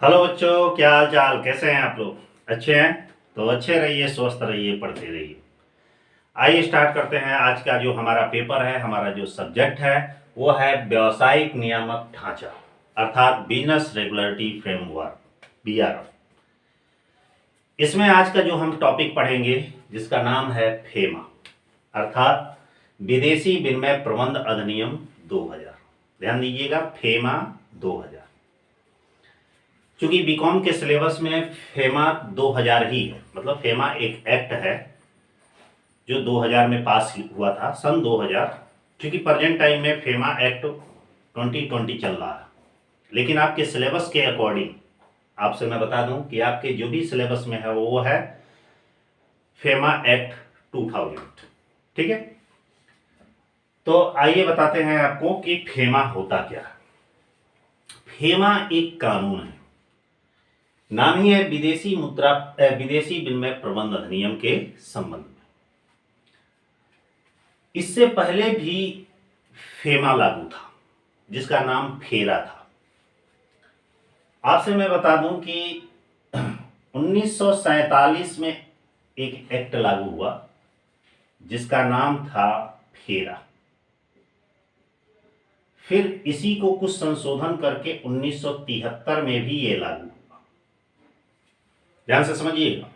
Hello बच्चों, क्या हाल चाल, कैसे हैं आप लोग? अच्छे हैं? तो अच्छे रहिए, स्वस्थ रहिए, पढ़ते रहिए। आइए स्टार्ट करते हैं। आज का जो हमारा पेपर है, हमारा जो सब्जेक्ट है, वो है व्यावसायिक नियामक ढांचा, अर्थात बिजनेस रेगुलेटरी फ्रेमवर्क, बीआरएफ। इसमें आज का जो हम टॉपिक पढ़ेंगे, जिसका नाम है फेमा, अर्थात विदेशी विनिमय प्रबंध अधिनियम 2000। ध्यान दीजिएगा, फेमा 2000। चूंकि बीकॉम के सिलेबस में फेमा 2000 ही है, मतलब फेमा एक एक्ट है जो 2000 में पास हुआ था, सन 2000। क्योंकि प्रेजेंट टाइम में फेमा एक्ट 2020 चल रहा है, लेकिन आपके सिलेबस के अकॉर्डिंग आपसे मैं बता दूं कि आपके जो भी सिलेबस में है वो है फेमा एक्ट 2000। ठीक है, तो आइए बताते हैं आपको कि फेमा होता क्या है। फेमा एक कानून है, नाम ही है विदेशी विनिमय प्रबंध अधिनियम के संबंध में। इससे पहले भी फेमा लागू था, जिसका नाम फेरा था। आपसे मैं बता दूं कि 1947 में एक एक्ट लागू हुआ, जिसका नाम था फेरा। फिर इसी को कुछ संशोधन करके 1973 में भी ये लागू हुआ। ध्यान से समझिएगा,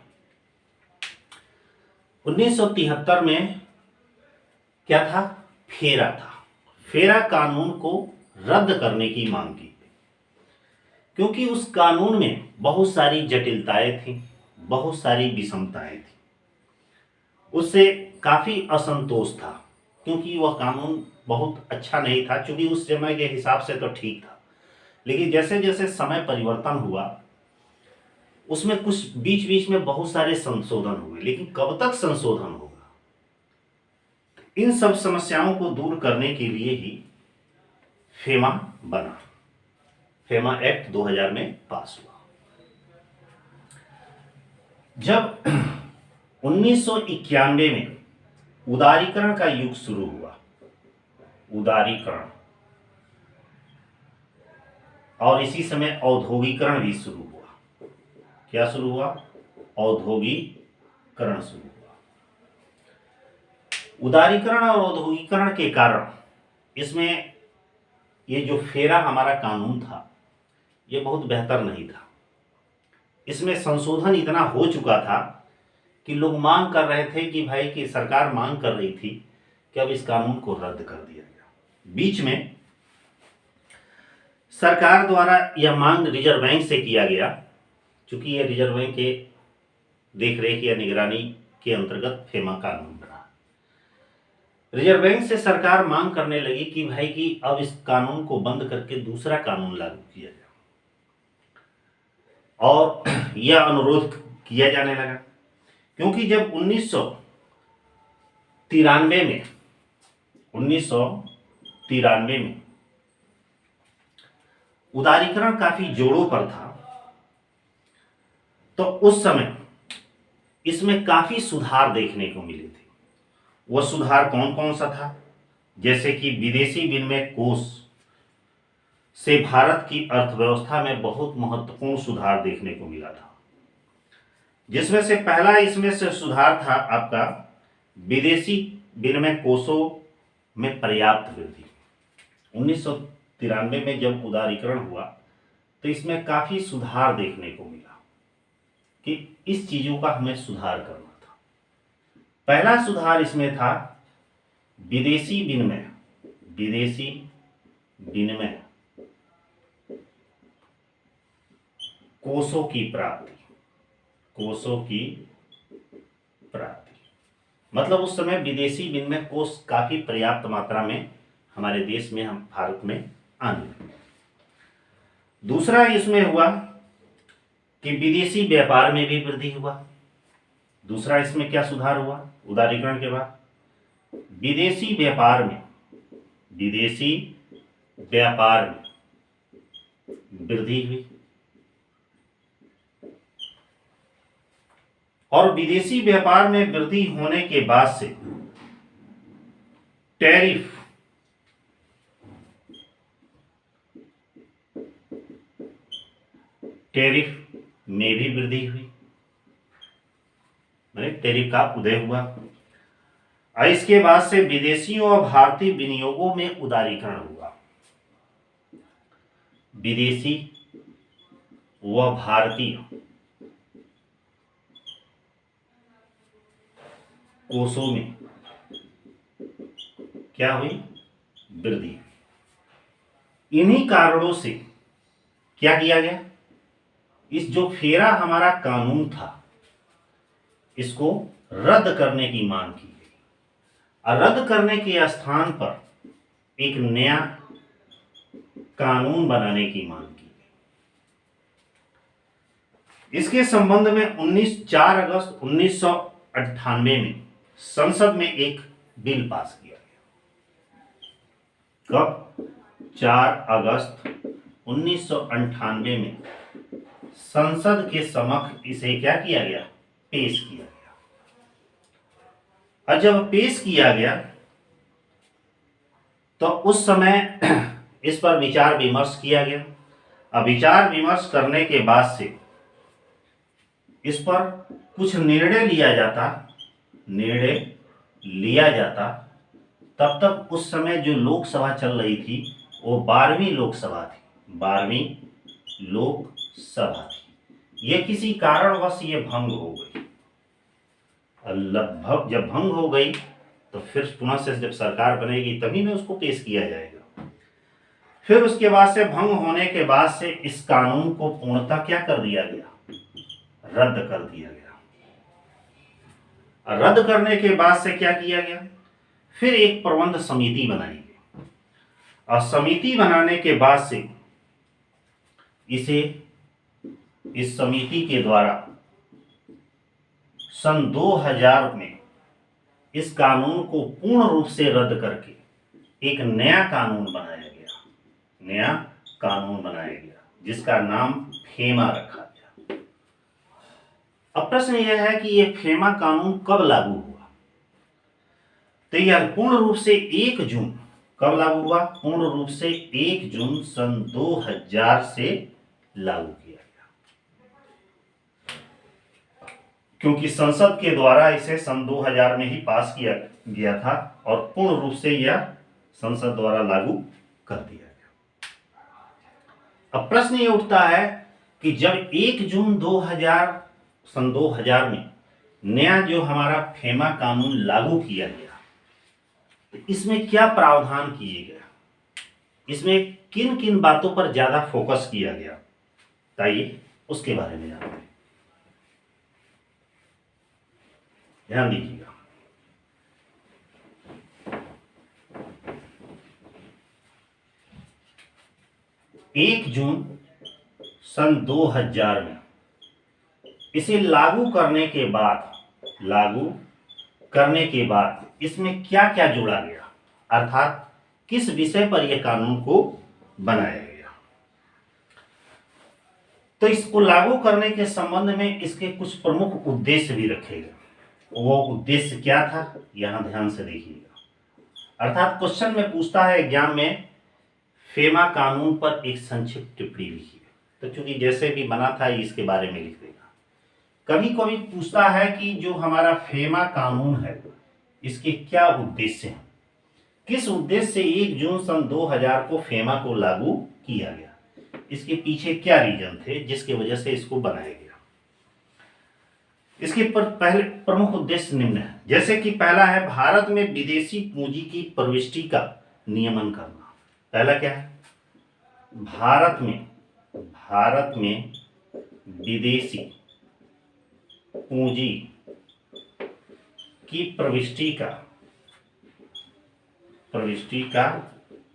1973 में क्या था? फेरा था। फेरा कानून को रद्द करने की मांग की, क्योंकि उस कानून में बहुत सारी जटिलताएं थी, बहुत सारी विषमताएं थी। उससे काफी असंतोष था, क्योंकि वह कानून बहुत अच्छा नहीं था। चूंकि उस समय के हिसाब से तो ठीक था, लेकिन जैसे जैसे समय परिवर्तन हुआ, उसमें कुछ बीच बीच में बहुत सारे संशोधन हुए, लेकिन कब तक संशोधन होगा? इन सब समस्याओं को दूर करने के लिए ही फेमा बना। फेमा एक्ट 2000 में पास हुआ। जब 1991 में उदारीकरण का युग शुरू हुआ, उदारीकरण, और इसी समय औद्योगिकरण भी शुरू हुआ। क्या शुरू हुआ? औद्योगिकरण शुरू हुआ। उदारीकरण और औद्योगिकरण के कारण इसमें ये जो फेरा हमारा कानून था, ये बहुत बेहतर नहीं था। इसमें संशोधन इतना हो चुका था कि लोग मांग कर रहे थे कि भाई, कि सरकार मांग कर रही थी कि अब इस कानून को रद्द कर दिया गया। बीच में सरकार द्वारा यह मांग रिजर्व बैंक से किया गया, चूंकि यह रिजर्व बैंक के देखरेख या निगरानी के अंतर्गत फेमा कानून बना। रिजर्व बैंक से सरकार मांग करने लगी कि भाई, कि अब इस कानून को बंद करके दूसरा कानून लागू किया जाए, और यह अनुरोध किया जाने लगा। क्योंकि जब 1993 में उदारीकरण काफी जोरों पर था, तो उस समय इसमें काफी सुधार देखने को मिले थे। वह सुधार कौन कौन सा था? जैसे कि विदेशी विनिमय कोष से भारत की अर्थव्यवस्था में बहुत महत्वपूर्ण सुधार देखने को मिला था, जिसमें से पहला इसमें से सुधार था आपका विदेशी विनिमय कोषों में पर्याप्त वृद्धि। 1993 में जब उदारीकरण हुआ, तो इसमें काफी सुधार देखने को मिला कि इस चीजों का हमें सुधार करना था। पहला सुधार इसमें था विदेशी विनिमय कोषों की प्राप्ति। मतलब उस समय विदेशी विनिमय कोष काफी पर्याप्त मात्रा में हमारे देश में, हम भारत में आने लगे। दूसरा इसमें हुआ कि विदेशी व्यापार में भी वृद्धि हुआ। दूसरा इसमें क्या सुधार हुआ उदारीकरण के बाद? विदेशी व्यापार में वृद्धि हुई, और विदेशी व्यापार में वृद्धि होने के बाद से टैरिफ टैरिफ में भी वृद्धि हुई, टैरिफ का उदय हुआ। और इसके बाद से विदेशियों और भारतीय विनियोगों में उदारीकरण हुआ। विदेशी व भारतीय कोषों में क्या हुई? वृद्धि। इन्हीं कारणों से क्या किया गया? इस जो फेरा हमारा कानून था इसको रद्द करने की मांग की गई, और रद्द करने के स्थान पर एक नया कानून बनाने की मांग की गई। इसके संबंध में 4 अगस्त 1998 में संसद में एक बिल पास किया गया। कब? 4 अगस्त 1998 में संसद के समक्ष इसे क्या किया गया? पेश किया गया। और जब पेश किया गया तो उस समय इस पर विचार विमर्श किया गया। अब विचार विमर्श करने के बाद से इस पर कुछ निर्णय लिया जाता। तब तक उस समय जो लोकसभा चल रही थी वो 12वीं लोकसभा थी। 12वीं लोकसभा थी। ये किसी कारणवश ये भंग हो गई। लगभग जब भंग हो गई तो फिर पुनः से जब सरकार बनेगी तभी में उसको पेश किया जाएगा। फिर उसके बाद से भंग होने के बाद से इस कानून को पूर्णतः क्या कर दिया गया? रद्द कर दिया गया। रद्द करने के बाद से क्या किया गया? फिर एक प्रबंध समिति बनाई गई, और समिति बनाने के बाद से इस समिति के द्वारा सन 2000 में इस कानून को पूर्ण रूप से रद्द करके एक नया कानून बनाया गया जिसका नाम फेमा रखा गया। अब प्रश्न यह है कि यह फेमा कानून कब लागू हुआ? तो यह पूर्ण रूप से 1 जून कब लागू हुआ? पूर्ण रूप से 1 जून सन 2000 से लागू किया गया, क्योंकि संसद के द्वारा इसे सन 2000 में ही पास किया गया था और पूर्ण रूप से यह संसद द्वारा लागू कर दिया गया। अब प्रश्न ये उठता है कि जब 1 जून सन 2000 में नया जो हमारा फेमा कानून लागू किया गया, इसमें क्या प्रावधान किए गए? इसमें किन किन बातों पर ज्यादा फोकस किया गया? आइए उसके बारे में जानते हैं। ध्यान दीजिएगा। एक जून सन 2000 में इसे लागू करने के बाद इसमें क्या क्या जोड़ा गया, अर्थात किस विषय पर यह कानून को बनाया गया। तो इसको लागू करने के संबंध में इसके कुछ प्रमुख उद्देश्य भी रखे गए। वो उद्देश्य क्या था, यहां ध्यान से देखिएगा। अर्थात क्वेश्चन में पूछता है एग्जाम में, फेमा कानून पर एक संक्षिप्त टिप्पणी लिखिए। तो चूंकि जैसे भी बना था इसके बारे में लिख देगा। कभी कभी पूछता है कि जो हमारा फेमा कानून है इसके क्या उद्देश्य हैं, किस उद्देश्य से 1 जून सन 2000 को फेमा को लागू किया गया, इसके पीछे क्या रीजन थे जिसकी वजह से इसको बनाया गया। इसके पर पहले प्रमुख उद्देश्य निम्न है। जैसे कि पहला है भारत में विदेशी पूंजी की प्रविष्टि का नियमन करना। पहला क्या है? भारत में विदेशी पूंजी की प्रविष्टि का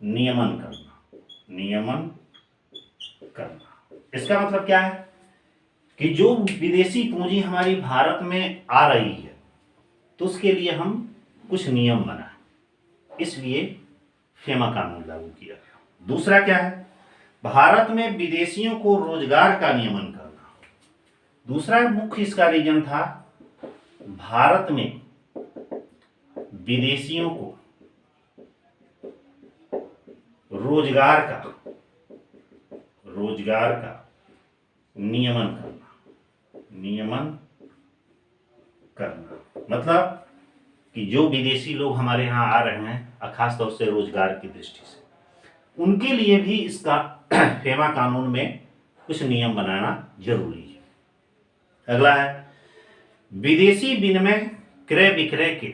नियमन करना। इसका मतलब क्या है कि जो विदेशी पूंजी हमारी भारत में आ रही है तो उसके लिए हम कुछ नियम बनाएं, इसलिए फेमा कानून लागू किया गया। दूसरा क्या है? भारत में विदेशियों को रोजगार का नियमन करना। दूसरा मुख्य इसका रीजन था, भारत में विदेशियों को रोजगार का नियमन करना, नियमन करना मतलब कि जो विदेशी लोग हमारे यहाँ आ रहे हैं खास तौर से रोजगार की दृष्टि से, उनके लिए भी इसका फेमा कानून में कुछ नियम बनाना जरूरी है। अगला है विदेशी विनिमय क्रय विक्रय के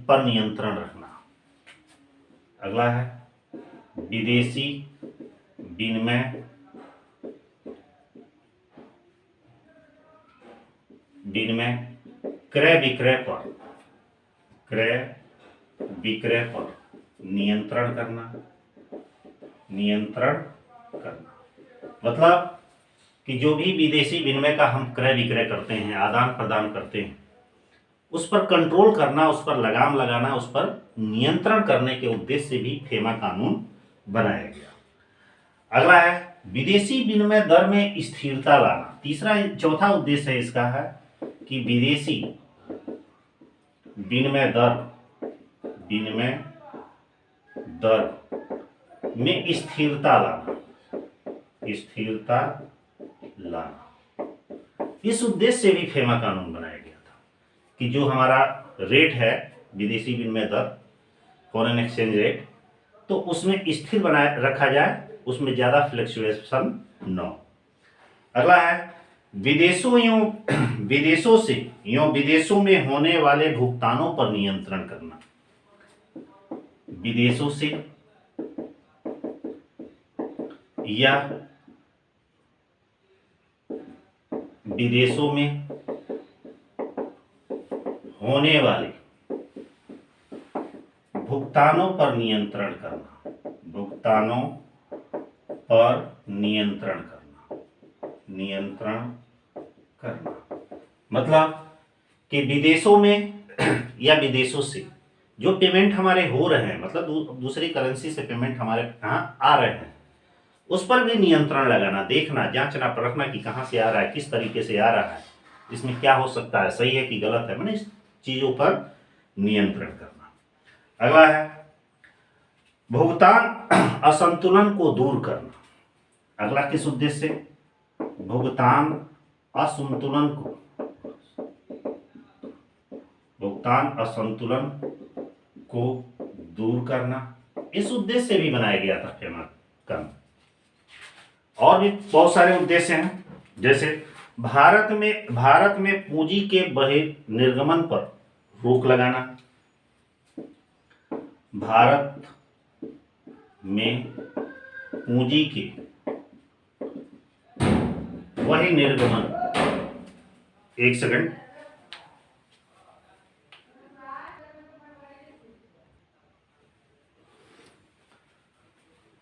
पर नियंत्रण रखना। अगला है विदेशी विनिमय क्रय विक्रय पर नियंत्रण करना, मतलब कि जो भी विदेशी विनिमय का हम क्रय विक्रय करते हैं, आदान प्रदान करते हैं, उस पर कंट्रोल करना, उस पर लगाम लगाना, उस पर नियंत्रण करने के उद्देश्य से भी फेमा कानून बनाया गया। अगला है विदेशी विनिमय दर में स्थिरता लाना। चौथा उद्देश्य है इसका है कि विदेशी विनिमय दर में स्थिरता लाना। इस उद्देश्य से भी फेमा कानून बनाया गया था कि जो हमारा रेट है विदेशी विनिमय दर, फॉरेन एक्सचेंज रेट, तो उसमें स्थिर बनाए रखा जाए, उसमें ज्यादा फ्लक्चुएशन न हो। अगला है विदेशों में होने वाले भुगतानों पर नियंत्रण करना। विदेशों से या विदेशों में होने वाले भुगतानों पर नियंत्रण करना मतलब कि विदेशों में या विदेशों से जो पेमेंट हमारे हो रहे हैं, मतलब दूसरी करेंसी से पेमेंट हमारे यहाँ आ रहे हैं, उस पर भी नियंत्रण लगाना, देखना, जांचना, परखना कि कहाँ से आ रहा है, किस तरीके से आ रहा है, इसमें क्या हो सकता है, सही है कि गलत है, मैंने इस चीजों पर नियंत्रण करना। अगला है भुगतान असंतुलन को दूर करना। अगला किस उद्देश्य से? भुगतान असंतुलन को दूर करना, इस उद्देश्य से भी बनाया गया था फेमा कानून। और भी बहुत सारे उद्देश्य हैं, जैसे भारत में पूंजी के बहिर्निर्गमन पर रोक लगाना। भारत में पूंजी के बहिर्निर्गमन, एक सेकंड,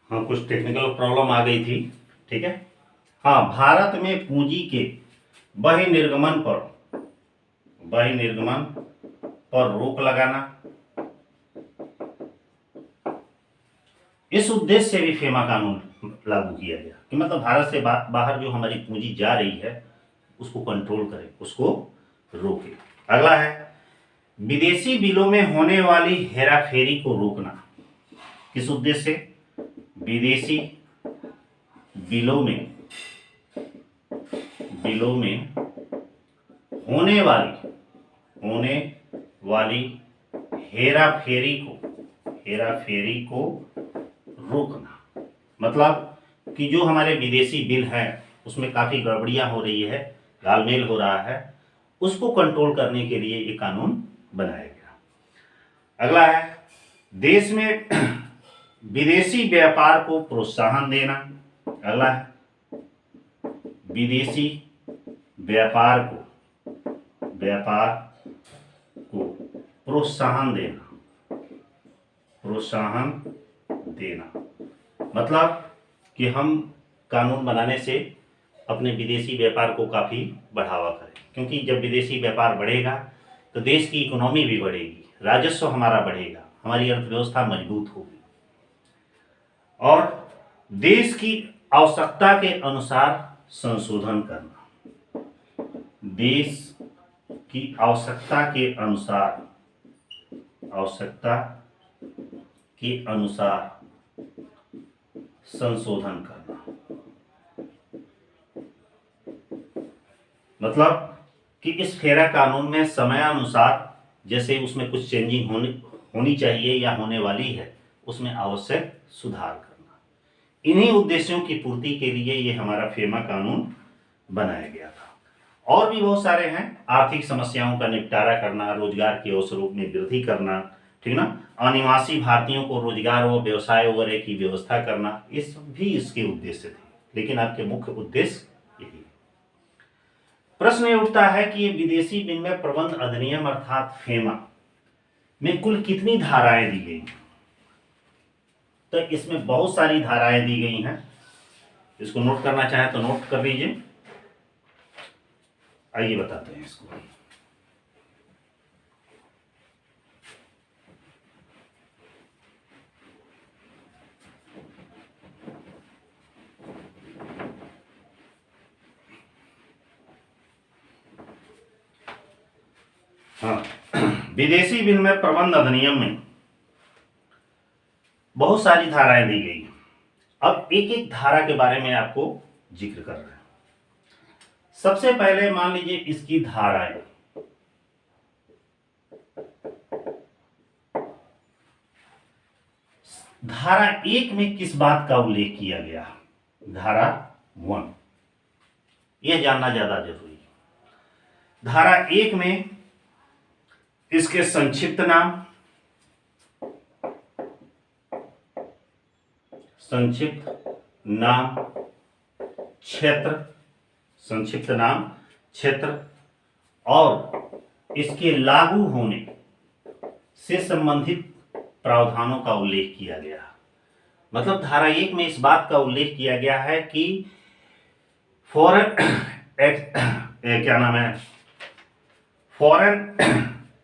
हाँ कुछ टेक्निकल प्रॉब्लम आ गई थी, ठीक है। हाँ, भारत में पूंजी के बहिर्निर्गमन पर रोक लगाना, इस उद्देश्य से भी फेमा कानून लागू किया गया कि मतलब भारत से बाहर जो हमारी पूंजी जा रही है उसको कंट्रोल करे, उसको रोके। अगला है विदेशी बिलों में होने वाली हेराफेरी को रोकना। किस उद्देश्य से? विदेशी बिलों में होने वाली हेराफेरी को रोकना, मतलब कि जो हमारे विदेशी बिल हैं उसमें काफी गड़बड़ियां हो रही है, घालमेल हो रहा है, उसको कंट्रोल करने के लिए ये कानून बनाया गया। अगला है देश में विदेशी व्यापार को प्रोत्साहन देना। अगला है विदेशी व्यापार को प्रोत्साहन देना, मतलब कि हम कानून बनाने से अपने विदेशी व्यापार को काफी बढ़ावा करें, क्योंकि जब विदेशी व्यापार बढ़ेगा तो देश की इकोनॉमी भी बढ़ेगी, राजस्व हमारा बढ़ेगा, हमारी अर्थव्यवस्था मजबूत होगी। और देश की आवश्यकता के अनुसार संशोधन करना, देश की आवश्यकता के अनुसार संशोधन करना, मतलब कि इस फेरा कानून में समयानुसार जैसे उसमें कुछ चेंजिंग होनी चाहिए या होने वाली है, उसमें आवश्यक सुधार करना। इन्हीं उद्देश्यों की पूर्ति के लिए ये हमारा फेमा कानून बनाया गया था। और भी बहुत सारे हैं, आर्थिक समस्याओं का निपटारा करना, रोजगार के अवसरों में वृद्धि करना, ठीक ना, अनिवासी भारतीयों को रोजगार व व्यवसाय वगैरह की व्यवस्था करना, इस भी इसके उद्देश्य थे, लेकिन आपके मुख्य उद्देश्य यही है। प्रश्न ये उठता है कि ये विदेशी विनिमय प्रबंध अधिनियम अर्थात फेमा में कुल कितनी धाराएं दी गई? तो इसमें बहुत सारी धाराएं दी गई हैं। इसको नोट करना चाहे तो नोट कर लीजिए। आइए बताते हैं इसको। हाँ, विदेशी विनिमय प्रबंध अधिनियम में बहुत सारी धाराएं दी गई। अब एक एक धारा के बारे में आपको जिक्र कर रहे हैं। सबसे पहले मान लीजिए इसकी धाराएं। धारा 1 में किस बात का उल्लेख किया गया? धारा 1, यह जानना ज्यादा जरूरी है। धारा 1 में इसके संक्षिप्त नाम, क्षेत्र, संक्षिप्त नाम, क्षेत्र और इसके लागू होने से संबंधित प्रावधानों का उल्लेख किया गया। मतलब धारा 1 में इस बात का उल्लेख किया गया है कि फॉरेन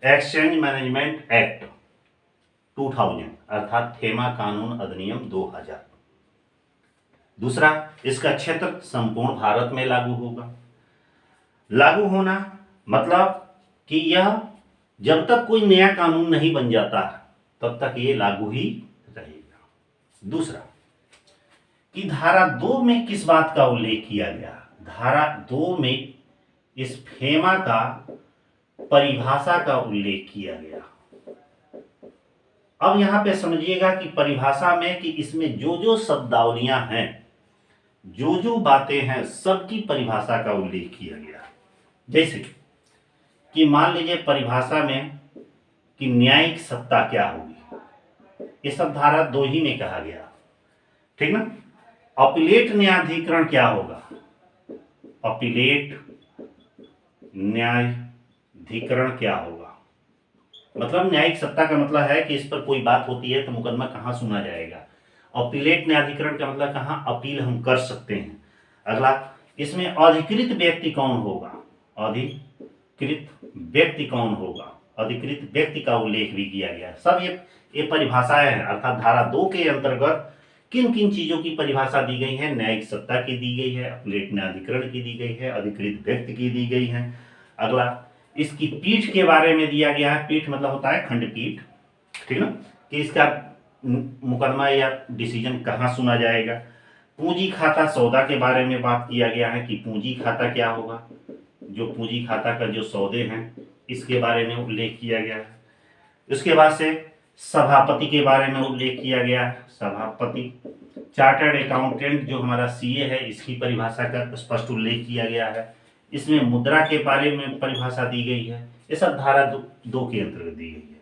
एक्सचेंज मैनेजमेंट एक्ट 2000 अर्थात फेमा कानून अधिनियम 2000। दूसरा, इसका क्षेत्र संपूर्ण भारत में लागू होगा। लागू होना मतलब कि यह जब तक कोई नया कानून नहीं बन जाता तब तक ये लागू ही रहेगा। दूसरा, कि धारा 2 में किस बात का उल्लेख किया गया? धारा 2 में इस फेमा का परिभाषा का उल्लेख किया गया। अब यहां पे समझिएगा कि परिभाषा में कि इसमें जो जो शब्दावलियां हैं, जो जो बातें हैं, सबकी परिभाषा का उल्लेख किया गया। जैसे कि मान लीजिए परिभाषा में कि न्यायिक सत्ता क्या होगी, ये सब धारा 2 ही में कहा गया, ठीक ना। अपीलेट न्यायाधिकरण क्या होगा? अपीलेट न्यायाधिकरण क्या होगा? मतलब न्यायिक सत्ता का मतलब है कि इस पर कोई बात होती है तो मुकदमा कहाँ सुना जाएगा। अपीलेट न्यायाधिकरण का मतलब कहाँ अपील हम कर सकते हैं। अगला, इसमें अधिकृत व्यक्ति कौन होगा? अधिकृत व्यक्ति कौन होगा? अधिकृत व्यक्ति का उल्लेख भी किया गया। सब ये परिभाषाएं हैं। अर्थात धारा 2 के अंतर्गत किन किन चीजों की परिभाषा दी गई है? न्यायिक सत्ता की दी गई है, अपीलेट न्यायाधिकरण की दी गई है, अधिकृत व्यक्ति की दी गई है। अगला, इसकी पीठ के बारे में दिया गया है। पीठ मतलब होता है खंडपीठ, ठीक ना, कि इसका मुकदमा या डिसीजन कहाँ सुना जाएगा। पूंजी खाता सौदा के बारे में बात किया गया है कि पूंजी खाता क्या होगा। जो पूंजी खाता का जो सौदे हैं इसके बारे में उल्लेख किया गया है। उसके बाद से सभापति के बारे में उल्लेख किया गया है। सभापति, चार्टर्ड अकाउंटेंट जो हमारा सीए है, इसकी परिभाषा का स्पष्ट उल्लेख किया गया है। इसमें मुद्रा के बारे में परिभाषा दी गई है। ये सब धारा 2 के अंतर्गत दी गई है।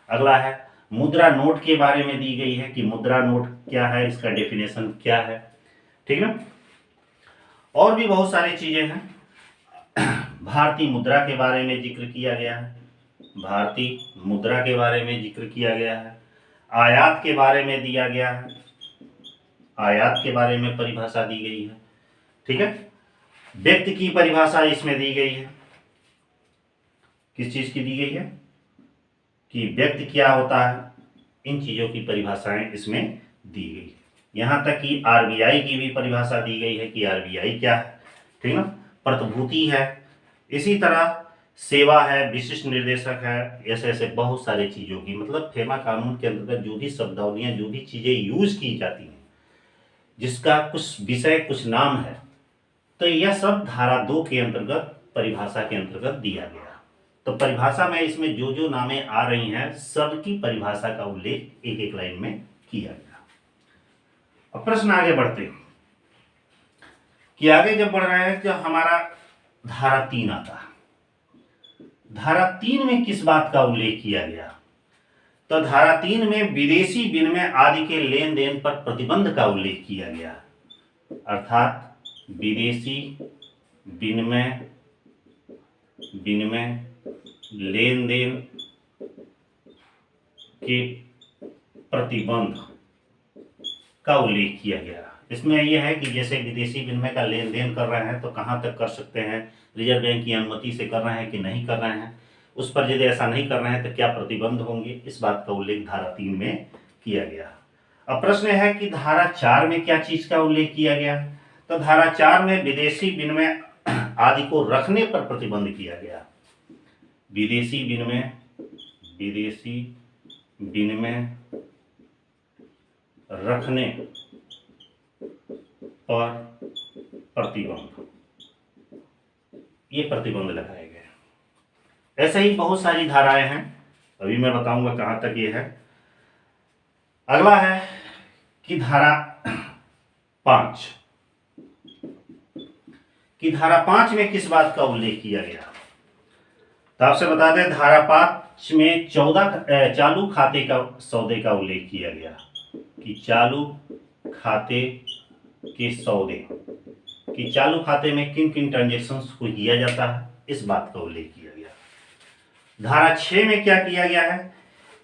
अगला है मुद्रा नोट के बारे में दी गई है कि मुद्रा नोट क्या है, इसका डेफिनेशन क्या है, ठीक ना। और भी बहुत सारी चीजें हैं। भारतीय मुद्रा के बारे में जिक्र किया गया है। भारतीय मुद्रा के बारे में जिक्र किया गया है। आयात के बारे में दिया गया है। आयात के बारे में परिभाषा दी गई है, ठीक है। व्यक्ति की परिभाषा इसमें दी गई है। किस चीज की दी गई है? कि व्यक्ति क्या होता है, इन चीजों की परिभाषाएं इसमें दी गई है। यहां तक कि आरबीआई की भी परिभाषा दी गई है कि आरबीआई क्या है, ठीक ना। प्रतिभूति है, इसी तरह सेवा है, विशिष्ट निर्देशक है, ऐसे ऐसे बहुत सारी चीजों की, मतलब फेमा कानून के अंतर्गत जो भी शब्दावलियां, जो भी चीजें यूज की जाती हैं, जिसका कुछ विषय कुछ नाम है, तो यह सब धारा 2 के अंतर्गत परिभाषा के अंतर्गत दिया गया। तो परिभाषा में इसमें जो जो नामें आ रही हैं सबकी परिभाषा का उल्लेख एक एक लाइन में किया गया। अब प्रश्न आगे बढ़ते हैं कि आगे जब बढ़ रहे हैं जब हमारा धारा 3 आता है, धारा 3 में किस बात का उल्लेख किया गया? तो धारा 3 में विदेशी विनिमय आदि के लेन देन पर प्रतिबंध का उल्लेख किया गया, अर्थात विदेशी विनिमय लेन देन के प्रतिबंध का उल्लेख किया गया। इसमें यह है कि जैसे विदेशी विनिमय का लेन देन कर रहे हैं तो कहाँ तक कर सकते हैं, रिजर्व बैंक की अनुमति से कर रहे हैं कि नहीं कर रहे हैं, उस पर यदि ऐसा नहीं कर रहे हैं तो क्या प्रतिबंध होंगे, इस बात का उल्लेख धारा 3 में किया गया। अब प्रश्न है कि धारा 4 में क्या चीज का उल्लेख किया गया? तो धारा 4 में विदेशी विनिमय आदि को रखने पर प्रतिबंध किया गया। विदेशी विनिमय रखने पर प्रतिबंध, ये प्रतिबंध लगाए गए। ऐसे ही बहुत सारी धाराएं हैं, अभी मैं बताऊंगा कहां तक ये है। अगला है कि धारा 5 में किस बात का उल्लेख किया गया? तो आपसे बता दें धारा 5 में 14 चालू खाते का सौदे का उल्लेख किया गया कि चालू खाते के सौदे कि चालू खाते में किन किन ट्रांजेक्शन्स को किया जाता है, इस बात का उल्लेख किया गया। धारा 6 में क्या किया गया है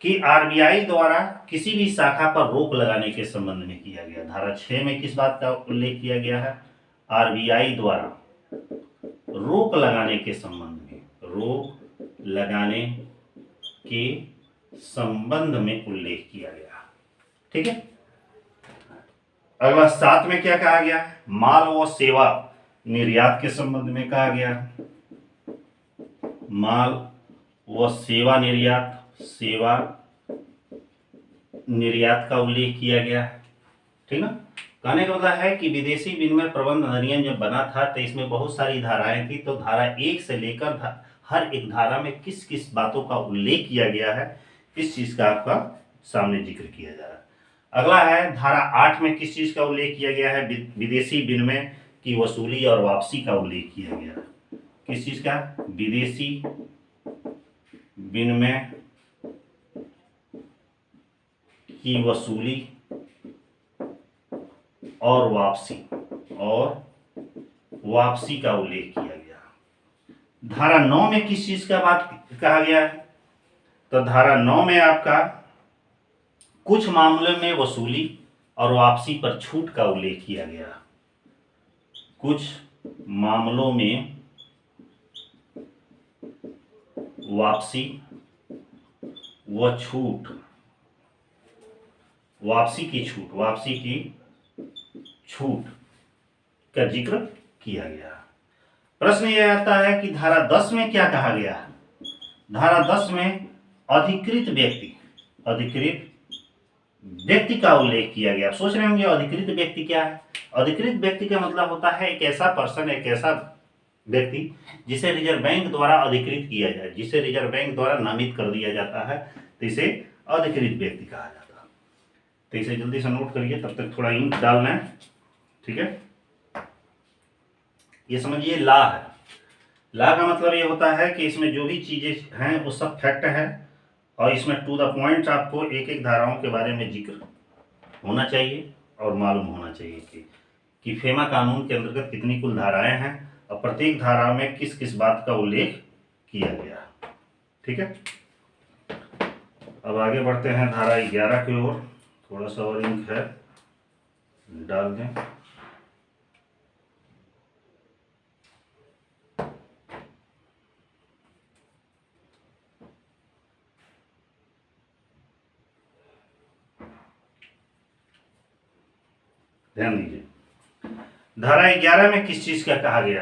कि आरबीआई द्वारा किसी भी शाखा पर रोक लगाने के संबंध में किया गया। धारा 6 में किस बात का उल्लेख किया गया है? आरबीआई द्वारा रोक लगाने के संबंध में, रोक लगाने के संबंध में उल्लेख किया गया। ठीक है। अगला 7 में क्या कहा गया? माल व सेवा निर्यात के संबंध में कहा गया। माल व सेवा निर्यात का उल्लेख किया गया। ठीक ना। कहने का मतलब है कि विदेशी विनिमय प्रबंध अधिनियम जब बना था तो इसमें बहुत सारी धाराएं थी, तो धारा 1 से लेकर हर एक धारा में किस किस बातों का उल्लेख किया गया है, इस चीज का आपका सामने जिक्र किया जा रहा है। अगला है धारा 8 में किस चीज का उल्लेख किया गया है? विदेशी विनिमय की वसूली और वापसी का उल्लेख किया गया। किस चीज का? विदेशी विनिमय की वसूली और वापसी का उल्लेख किया गया। धारा 9 में किस चीज का बात कहा गया है? तो धारा 9 में आपका कुछ मामलों में वसूली और वापसी पर छूट का उल्लेख किया गया। कुछ मामलों में वापसी व छूट, वापसी की छूट का जिक्र किया गया। प्रश्न यह आता है कि धारा 10 में क्या कहा गया है? धारा 10 में अधिकृत व्यक्ति का उल्लेख किया गया। सोच रहे होंगे अधिकृत व्यक्ति क्या है? अधिकृत व्यक्ति का मतलब होता है एक ऐसा पर्सन, एक ऐसा व्यक्ति जिसे रिजर्व बैंक द्वारा अधिकृत किया जाए, जिसे रिजर्व बैंक द्वारा नामित कर दिया जाता है, तो इसे अधिकृत व्यक्ति कहा जाता है। तो इसे जल्दी से नोट करिए, तब तक थोड़ा इंक डालना है। ठीक है। ये समझिए ला है। ला का मतलब ये होता है कि इसमें जो भी चीजें हैं वो सब फैक्ट है और इसमें टू द पॉइंट आपको एक एक धाराओं के बारे में जिक्र होना चाहिए और मालूम होना चाहिए कि फेमा कानून के अंतर्गत कितनी कुल धाराएं हैं और प्रत्येक धारा में किस किस बात का उल्लेख किया गया। ठीक है। अब आगे बढ़ते हैं धारा 11 की ओर। थोड़ा सा और इंक है, डाल दें। ध्यान दीजिए, धारा 11 में किस चीज का कहा गया?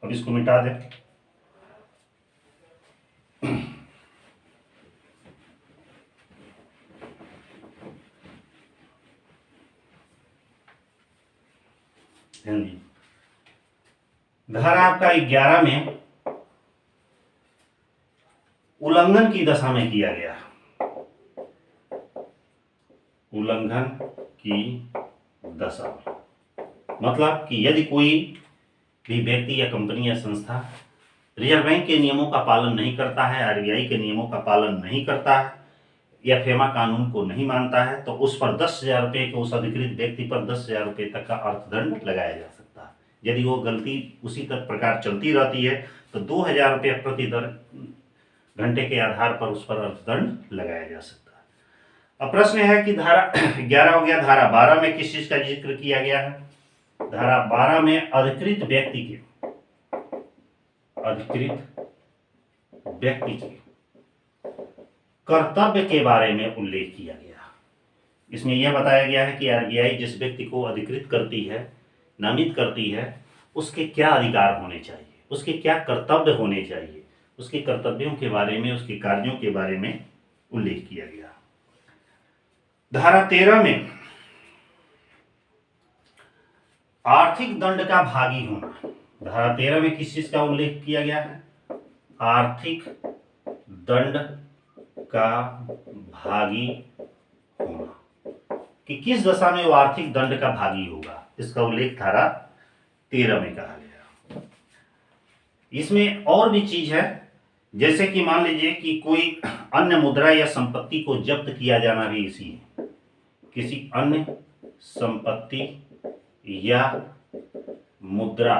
अब इसको मिटा दें। ध्यान दीजिए, धारा आपका 11 में उल्लंघन की दशा में किया गया, उल्लंघन की दशा में मतलब कि यदि कोई भी व्यक्ति या कंपनी या संस्था रिजर्व बैंक के नियमों का पालन नहीं करता है, आरबीआई के नियमों का पालन नहीं करता है या फेमा कानून को नहीं मानता है, तो उस पर 10,000 रुपये के, उस अधिकृत व्यक्ति पर 10,000 रुपये तक का अर्थदंड लगाया जा सकता है। यदि वो गलती उसी तक प्रकार चलती रहती है तो 2,000 रुपये प्रति घंटे के आधार पर उस पर अर्थदंड लगाया जा सकता है। अब प्रश्न है कि धारा 11 हो गया, धारा 12 में किस चीज का जिक्र किया गया है? धारा 12 में अधिकृत व्यक्ति के कर्तव्य के बारे में उल्लेख किया गया। इसमें यह बताया गया है कि आरबीआई जिस व्यक्ति को अधिकृत करती है, नामित करती है, उसके क्या अधिकार होने चाहिए, उसके क्या कर्तव्य होने चाहिए, उसके कर्तव्यों के बारे में, उसके कार्यों के बारे में उल्लेख किया गया। धारा 13 में आर्थिक दंड का भागी होना, धारा 13 में किस चीज का उल्लेख किया गया है? आर्थिक दंड का भागी होना, कि किस दशा में वो आर्थिक दंड का भागी होगा, इसका उल्लेख धारा 13 में कहा गया। इसमें और भी चीज है, जैसे कि मान लीजिए कि कोई अन्य मुद्रा या संपत्ति को जब्त किया जाना भी इसी है, किसी अन्य संपत्ति या मुद्रा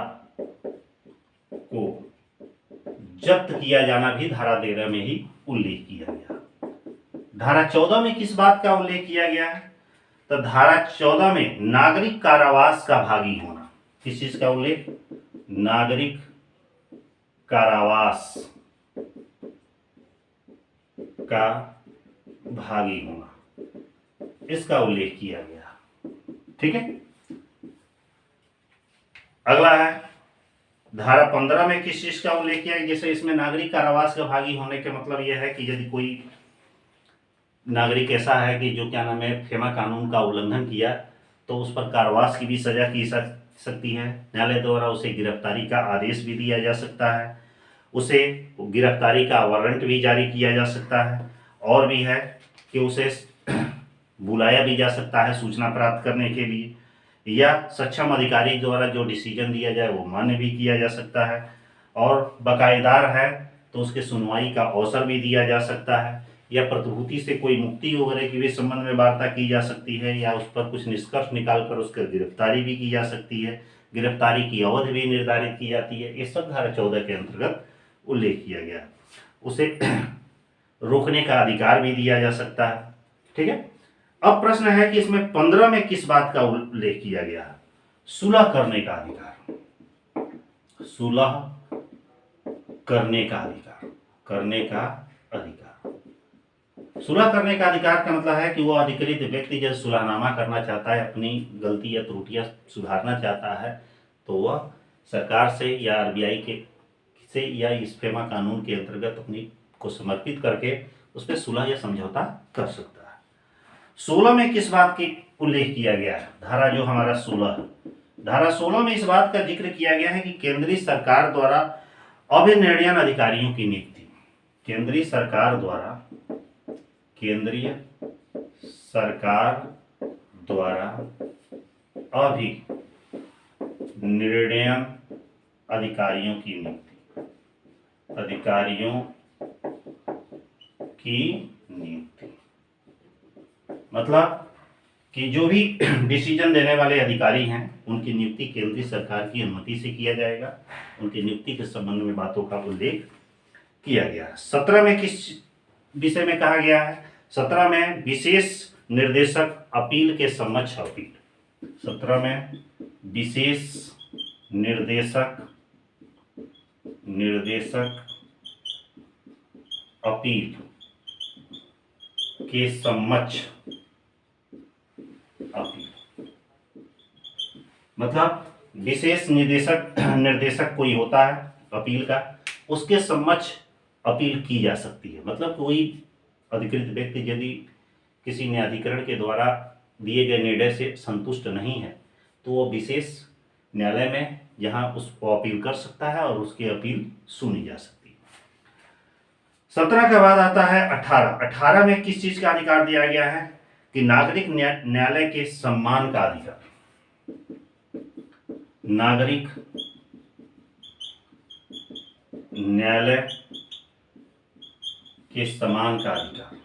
को जब्त किया जाना भी धारा 13 में ही उल्लेख किया गया। धारा 14 में किस बात का उल्लेख किया गया है? तो धारा 14 में नागरिक कारावास का भागी होना, किस चीज का उल्लेख? नागरिक कारावास का भागी होना, इसका उल्लेख किया गया। ठीक है, अगला है धारा 15 में किस चीज का उल्लेख किया है? जैसे इसमें नागरिक कारावास का भागी होने के मतलब यह है कि यदि कोई नागरिक ऐसा है कि जो क्या नाम है फेमा कानून का उल्लंघन किया, तो उस पर कारावास की भी सजा की सकती है। न्यायालय द्वारा उसे गिरफ्तारी का आदेश भी दिया जा सकता है, उसे गिरफ्तारी का वारंट भी जारी किया जा सकता है, और भी है कि उसे बुलाया भी जा सकता है सूचना प्राप्त करने के लिए, या सक्षम अधिकारी द्वारा जो डिसीजन दिया जाए वो मान्य भी किया जा सकता है, और बकायेदार है तो उसके सुनवाई का अवसर भी दिया जा सकता है, या प्रतिभूति से कोई मुक्ति वगैरह की भी संबंध में वार्ता की जा सकती है, या उस पर कुछ निष्कर्ष निकालकर उसकी गिरफ्तारी भी की जा सकती है, गिरफ्तारी की अवधि भी निर्धारित की जाती है। ये सब धारा 14 के अंतर्गत उल्लेख किया गया। उसे रोकने का अधिकार भी दिया जा सकता है। ठीक है, अब प्रश्न है कि इसमें 15 में किस बात का उल्लेख किया गया है? सुलह करने का अधिकार, सुलह करने का अधिकार, करने का अधिकार। सुलह करने का अधिकार का मतलब है कि वो अधिकृत व्यक्ति जब सुलहनामा करना चाहता है, अपनी गलती या त्रुटियां सुधारना चाहता है, तो वह सरकार से या आरबीआई के से या इस फेमा कानून के अंतर्गत अपनी को समर्पित करके उस पर सुलह या समझौता कर सकता है। 16 में किस बात की उल्लेख किया गया है? धारा जो हमारा 16, धारा 16 में इस बात का जिक्र किया गया है कि केंद्रीय सरकार द्वारा अभिनिर्णयन अधिकारियों की नियुक्ति, केंद्रीय सरकार द्वारा, केंद्रीय सरकार द्वारा अभिनिर्णयन अधिकारियों की नियुक्ति, अधिकारियों की नियुक्ति मतलब कि जो भी डिसीजन देने वाले अधिकारी हैं उनकी नियुक्ति केंद्रीय सरकार की अनुमति से किया जाएगा। उनकी नियुक्ति के संबंध में बातों का उल्लेख किया गया। 17 में किस विषय में कहा गया है? 17 में विशेष निर्देशक अपील के समक्ष अपील, 17 में विशेष निर्देशक अपील के समक्ष अपील मतलब विशेष निर्देशक कोई होता है अपील का, उसके समक्ष अपील की जा सकती है। मतलब कोई अधिकृत व्यक्ति यदि किसी न्यायाधिकरण के द्वारा दिए गए निर्णय से संतुष्ट नहीं है तो वो विशेष न्यायालय में जहां उसको अपील कर सकता है और उसकी अपील सुनी जा सकती है। 17 के बाद आता है 18। 18 में किस चीज का अधिकार दिया गया है कि नागरिक न्यायालय के सम्मान का अधिकार। नागरिक न्यायालय के सम्मान का अधिकार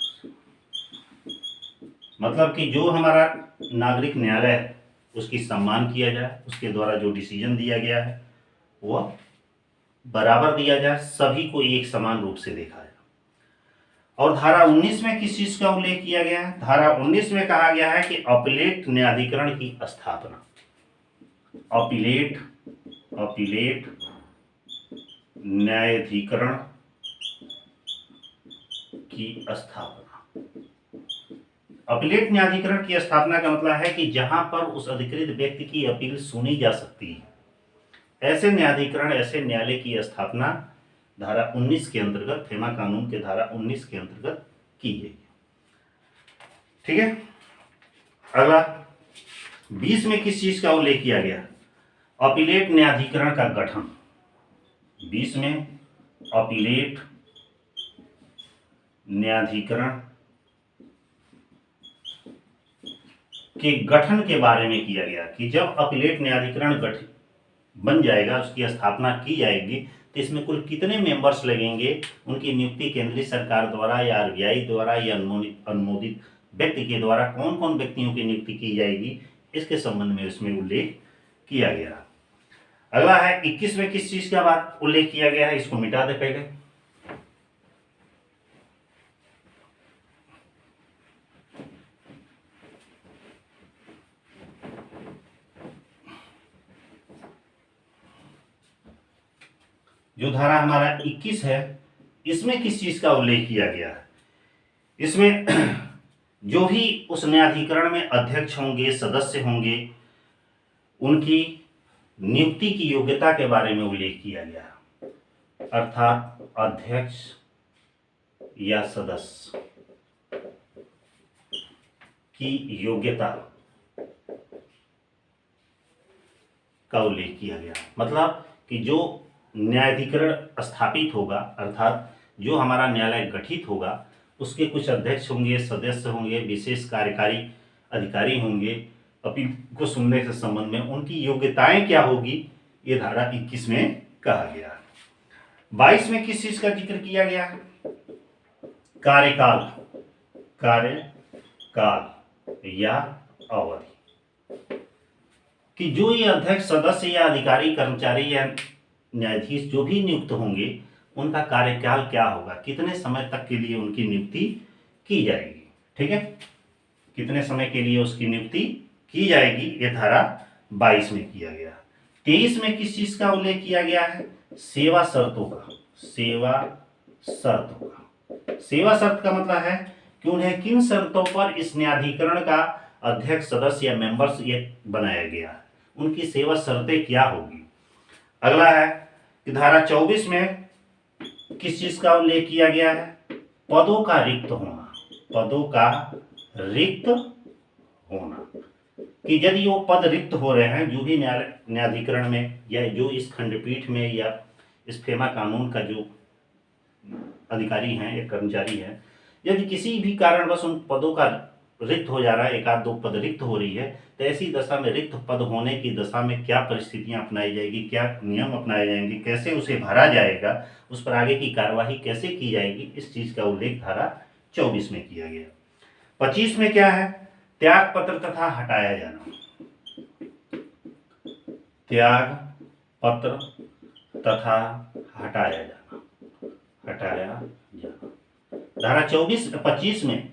मतलब कि जो हमारा नागरिक न्यायालय है उसकी सम्मान किया जाए, उसके द्वारा जो डिसीजन दिया गया है वह बराबर दिया जाए, सभी को एक समान रूप से देखा जाए। और धारा 19 में किस चीज का उल्लेख किया गया है? धारा 19 में कहा गया है कि अपीलेट न्यायाधिकरण की स्थापना। अपीलेट न्यायाधिकरण की स्थापना। अपीलेट न्यायाधिकरण की स्थापना का मतलब है कि जहां पर उस अधिकृत व्यक्ति की अपील सुनी जा सकती है, ऐसे न्यायाधिकरण, ऐसे न्यायालय की स्थापना धारा 19 के अंतर्गत, फेमा कानून के धारा 19 के अंतर्गत की गई। ठीक है, अगला 20 में किस चीज का उल्लेख किया गया? अपीलेट न्यायाधिकरण का गठन। 20 में अपीलेट न्यायाधिकरण के गठन के बारे में किया गया कि जब अपीलेट न्यायाधिकरण गठित बन जाएगा, उसकी स्थापना की जाएगी, तो इसमें कुल कितने मेंबर्स लगेंगे, उनकी नियुक्ति केंद्रीय सरकार द्वारा या आरबीआई द्वारा या अनुमोदित व्यक्ति के द्वारा कौन कौन व्यक्तियों की नियुक्ति की जाएगी, इसके संबंध में इसमें उल्लेख किया गया। अगला है 21 में किस चीज का बात उल्लेख किया गया है, इसको मिटा दे पहले। जो धारा हमारा 21 है, इसमें किस चीज का उल्लेख किया गया है? इसमें जो भी उस न्यायाधिकरण में अध्यक्ष होंगे, सदस्य होंगे, उनकी नियुक्ति की योग्यता के बारे में उल्लेख किया गया है। अर्थात अध्यक्ष या सदस्य की योग्यता का उल्लेख किया गया। मतलब कि जो न्यायाधिकरण स्थापित होगा, अर्थात जो हमारा न्यायालय गठित होगा, उसके कुछ अध्यक्ष होंगे, सदस्य होंगे, विशेष कार्यकारी अधिकारी होंगे, अपील को सुनने के संबंध में उनकी योग्यताएं क्या होगी, ये धारा 21 में कहा गया। 22 में किस चीज का जिक्र किया गया है? कार्यकाल या अवधि, कि जो ये अध्यक्ष, सदस्य या अधिकारी, कर्मचारी या न्यायाधीश जो भी नियुक्त होंगे, उनका कार्यकाल क्या होगा, कितने समय तक के लिए उनकी नियुक्ति की जाएगी। ठीक है, कितने समय के लिए उसकी नियुक्ति की जाएगी, ये धारा 22 में किया गया। 23 में किस चीज का उल्लेख किया गया है? सेवा शर्तों का। सेवा शर्त का मतलब है कि उन्हें किन शर्तों पर इस न्यायाधिकरण का अध्यक्ष, सदस्य या मेंबर्स ये बनाया गया है, उनकी सेवा शर्तें क्या होगी। अगला है कि धारा 24 में किस चीज का उल्लेख किया गया है? पदों का रिक्त होना, कि यदि वो पद रिक्त हो रहे हैं, जो भी न्यायाधिकरण में या जो इस खंडपीठ में या इस फेमा कानून का जो अधिकारी हैं या कर्मचारी हैं, यदि किसी भी कारणवश उन पदों का रिक्त हो जा रहा है, एक आध दो पद रिक्त हो रही है, तो ऐसी दशा में, रिक्त पद होने की दशा में क्या परिस्थितियां अपनाई जाएगी, क्या नियम अपनाए जाएंगे, कैसे उसे भरा जाएगा, उस पर आगे की कार्यवाही कैसे की जाएगी, इस चीज का उल्लेख धारा 24 में किया गया। 25 में क्या है? त्याग पत्र तथा हटाया जाना। त्याग पत्र तथा हटाया जाना। धारा 25 में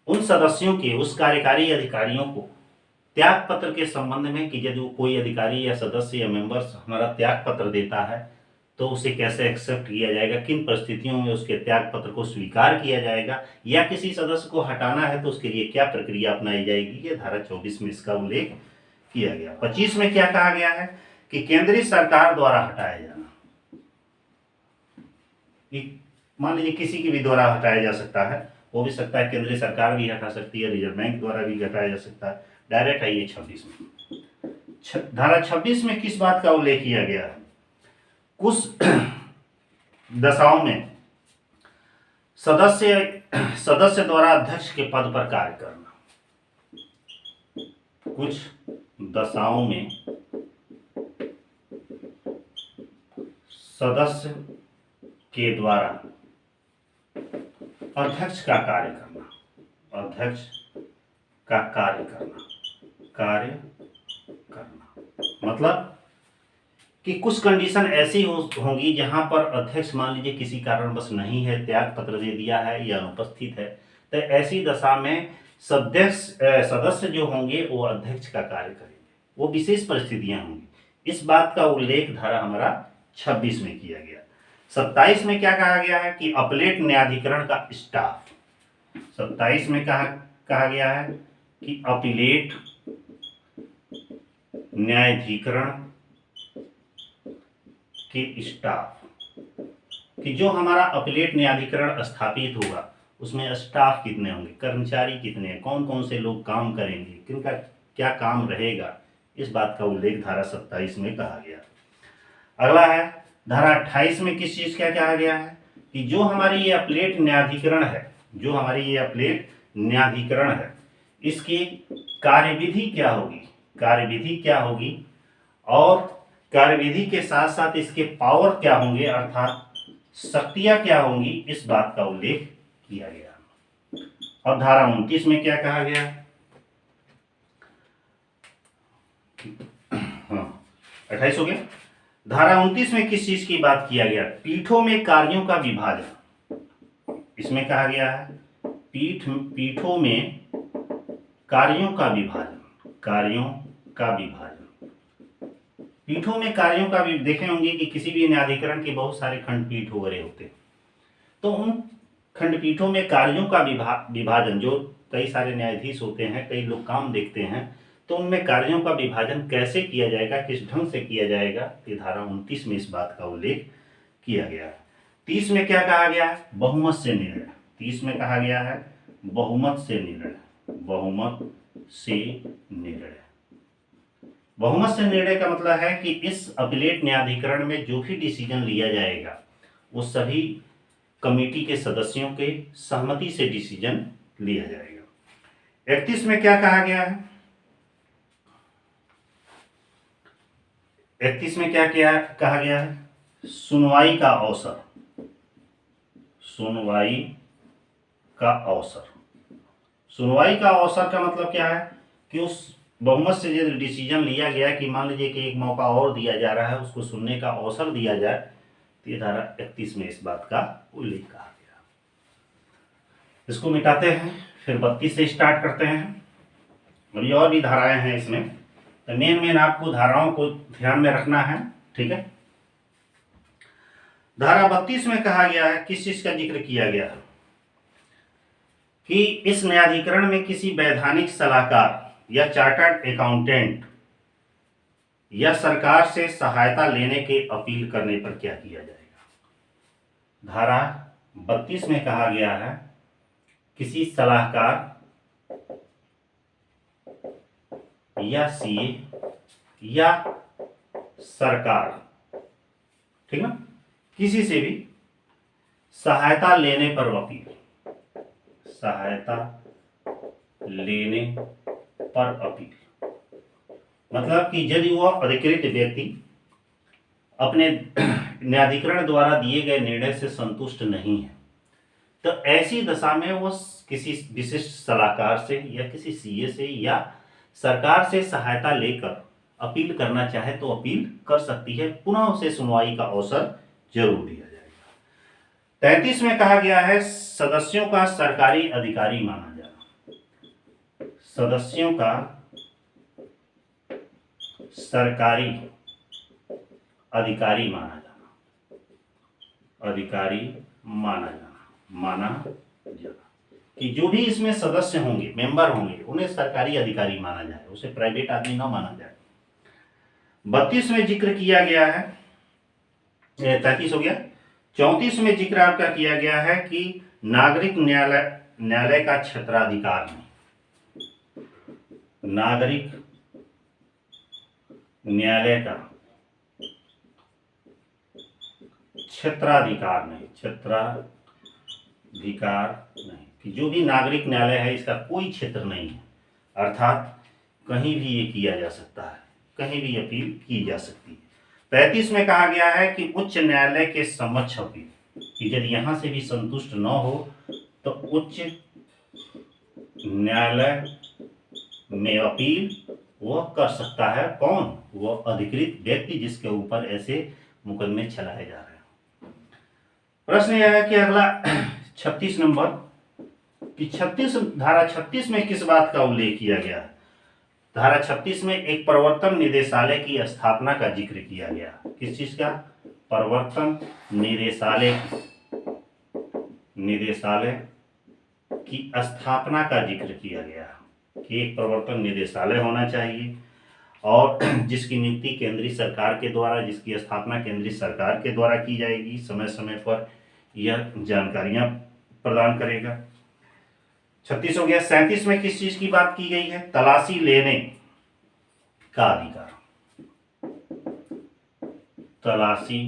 उन सदस्यों के, उस कार्यकारी अधिकारियों को त्याग पत्र के संबंध में, कि यदि कोई अधिकारी या सदस्य या मेंबर्स हमारा त्याग पत्र देता है तो उसे कैसे एक्सेप्ट किया जाएगा, किन परिस्थितियों में उसके त्याग पत्र को स्वीकार किया जाएगा, या किसी सदस्य को हटाना है तो उसके लिए क्या प्रक्रिया अपनाई जाएगी, ये धारा 24 में इसका उल्लेख किया गया। 25 में क्या कहा गया है कि केंद्रीय सरकार द्वारा हटाया जाना। मान लीजिए किसी के भी द्वारा हटाया जा सकता है, हो भी सकता है केंद्रीय सरकार भी हटा सकती है, रिजर्व बैंक द्वारा भी हटाया जा सकता है। डायरेक्ट है ये 26 में। धारा 26 में किस बात का उल्लेख किया गया है? कुछ दशाओं में सदस्य द्वारा अध्यक्ष के पद पर कार्य करना। कुछ दशाओं में सदस्य के द्वारा अध्यक्ष का कार्य करना, अध्यक्ष का कार्य करना मतलब कि कुछ कंडीशन ऐसी होंगी जहां पर अध्यक्ष मान लीजिए किसी कारणवश नहीं है, त्याग पत्र दे दिया है या अनुपस्थित है, तो ऐसी दशा में सदस्य जो होंगे वो अध्यक्ष का कार्य करेंगे। वो विशेष परिस्थितियां होंगी। इस बात का उल्लेख धारा हमारा 26 में किया गया। 27 में क्या कहा गया है कि अपलेट न्यायाधिकरण का स्टाफ। 27 में कहा गया है कि अपीलेट न्यायाधिकरण के स्टाफ, कि जो हमारा अपीलेट न्यायाधिकरण स्थापित होगा उसमें स्टाफ कितने होंगे, कर्मचारी कितने हैं, कौन कौन से लोग काम करेंगे, किनका क्या काम रहेगा, इस बात का उल्लेख धारा 27 में कहा गया। अगला है धारा 28 में किस चीज का कहा गया है कि जो हमारी ये अपीलेट न्यायाधिकरण है, जो हमारी ये अपीलेट न्यायाधिकरण है, इसकी कार्यविधि क्या होगी, कार्यविधि क्या होगी और कार्यविधि के साथ साथ इसके पावर क्या होंगे अर्थात शक्तियां क्या होंगी, इस बात का उल्लेख किया गया। और धारा 29 में क्या कहा गया? हाँ 28 हो गया। धारा 29 में किस चीज की बात किया गया? पीठों में कार्यों का विभाजन। इसमें कहा गया है पीठों में कार्यों का विभाजन, कार्यों का विभाजन। पीठों में कार्यों का भी देखे होंगे कि किसी भी न्यायाधिकरण के बहुत सारे खंडपीठ वगैरह होते हैं, तो उन खंडपीठों में कार्यों का विभाजन, जो कई सारे न्यायाधीश होते हैं, कई लोग काम देखते हैं, तो उनमें कार्यों का विभाजन कैसे किया जाएगा, किस ढंग से किया जाएगा, ये धारा 29 में इस बात का उल्लेख किया गया है। 30 में क्या कहा गया है? बहुमत से निर्णय। 30 में कहा गया है बहुमत से निर्णय, बहुमत से निर्णय। बहुमत से निर्णय का मतलब है कि इस अपीलेट न्यायाधिकरण में जो भी डिसीजन लिया जाएगा वो सभी कमेटी के सदस्यों के सहमति से डिसीजन लिया जाएगा। 31 में क्या कहा गया है? 31 में क्या कहा गया है? सुनवाई का अवसर, सुनवाई का अवसर। सुनवाई का अवसर का मतलब क्या है कि उस बहुमत से जो डिसीजन लिया गया कि मान लीजिए कि एक मौका और दिया जा रहा है, उसको सुनने का अवसर दिया जाए, तो ये धारा 31 में इस बात का उल्लेख कहा गया। इसको मिटाते हैं, फिर 32 से स्टार्ट करते हैं। और ये और भी धाराएं हैं इसमें, तो मेन आपको धाराओं को ध्यान में रखना है, ठीक है। धारा 32 में कहा गया है, किस चीज का जिक्र किया गया है कि इस न्यायाधिकरण में किसी वैधानिक सलाहकार या चार्टर्ड अकाउंटेंट या सरकार से सहायता लेने के अपील करने पर क्या किया जाएगा। धारा 32 में कहा गया है किसी सलाहकार या सीए या सरकार, ठीक ना, किसी से भी सहायता लेने पर अपील, सहायता लेने पर अपील मतलब कि यदि वह अधिकृत व्यक्ति अपने न्यायाधिकरण द्वारा दिए गए निर्णय से संतुष्ट नहीं है, तो ऐसी दशा में वो किसी विशिष्ट सलाहकार से या किसी सीए से या सरकार से सहायता लेकर अपील करना चाहे तो अपील कर सकती है। पुनः उसे सुनवाई का अवसर जरूर दिया जाएगा। 33 में कहा गया है सदस्यों का सरकारी अधिकारी माना जाना, सदस्यों का सरकारी अधिकारी माना जाना, अधिकारी माना जाना कि जो भी इसमें सदस्य होंगे, मेंबर होंगे, उन्हें सरकारी अधिकारी माना जाए, उसे प्राइवेट आदमी ना माना जाए। 32 में जिक्र किया गया है, 33 हो गया। 34 में जिक्र आपका किया गया है कि नागरिक न्यायालय का क्षेत्राधिकार नहीं, नागरिक न्यायालय का क्षेत्राधिकार नहीं, कि जो भी नागरिक न्यायालय है इसका कोई क्षेत्र नहीं है, अर्थात कहीं भी ये किया जा सकता है, कहीं भी अपील की जा सकती है। 35 में कहा गया है कि उच्च न्यायालय के समक्ष अपील, कि यदि यहां से भी संतुष्ट न हो तो उच्च न्यायालय में अपील वह कर सकता है। कौन? वह अधिकृत व्यक्ति जिसके ऊपर ऐसे मुकदमे चलाए जा रहे हैं। प्रश्न यह है कि अगला 36 नंबर कि धारा 36 में किस बात का उल्लेख किया गया है? धारा 36 में एक प्रवर्तन निदेशालय की स्थापना का जिक्र किया गया। किस चीज का? प्रवर्तन निदेशालय की स्थापना का जिक्र किया गया कि एक प्रवर्तन निदेशालय होना चाहिए और जिसकी नियुक्ति केंद्रीय सरकार के द्वारा, जिसकी स्थापना केंद्रीय सरकार के द्वारा की जाएगी, समय समय पर यह जानकारियां प्रदान करेगा। 36 हो गया। 37 में किस चीज की बात की गई है? तलाशी लेने का अधिकार। तलाशी